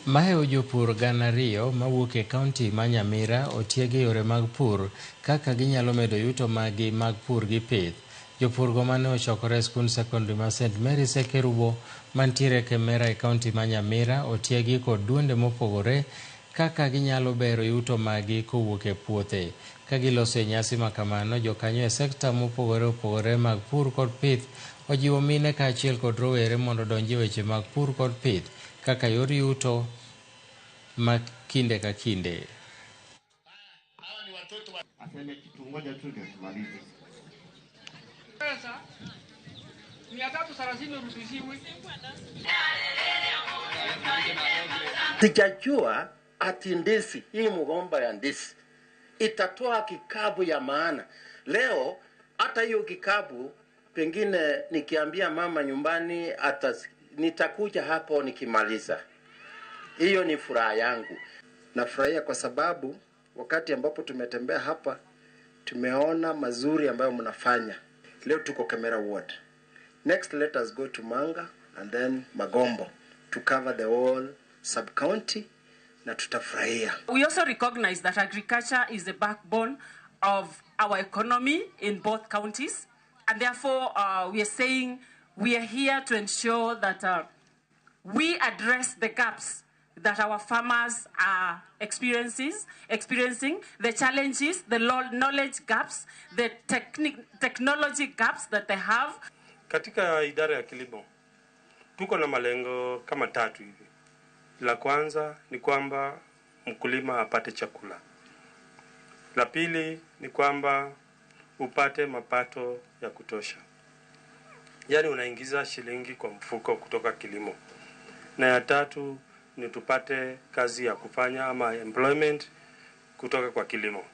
Mae jopur gana ariyo mawuok e kaunti ma Nyamira otiegi yore mag pur kaka ginyalo medo yuto maggi mag pur gi pith. Jopurgo mane ochokore e skund secondary ma St. Mary's e Kerubo mantiere Kemera e kaunti ma Nyamira otiegi kod duonde mopogore kaka ginyalo bero yuto maggi kowuok e puothe. Ka giloso e nyasi makamano, jokanyo e sekta mopogore opogore mag pur kod pith ojiwo mine kaachiel kod rowere mondo odonji e weche mag pur kod pith kaka yor yuto ma kinde ka kinde. Hawa ni watoto wa aseme kitu ngoja tu ndio tumalize. Pesa 330 rudishiwi. Sijajua ati ndizi hii mgomba ya ndizi itatoa kikabu ya maana. Leo hata hiyo kikabu pengine nikiambia mama nyumbani nitakuja hapo nikimaliza. Hiyo ni furaha yangu. Nafurahia kwa sababu wakati ambapo tumetembea hapa tumeona mazuri ambayo mnafanya. Leo tuko Kemera Ward. Next let us go to Manga and then Magombo to cover the whole sub-county na tutafurahia. We also recognize that agriculture is the backbone of our economy in both counties, and therefore we are saying we are here to ensure that we address the gaps that our farmers are experiencing, the challenges, the knowledge gaps, the technology gaps that they have. Katika idara ya kilimo tuko na malengo kama 3 hivi. La kwanza ni kwamba mkulima apate chakula. La pili ni kwamba upate mapato ya kutosha. Yaani unaingiza shilingi kwa mfuko kutoka kilimo. Na ya 3 ni tupate kazi ya kufanya ama employment kutoka kwa kilimo.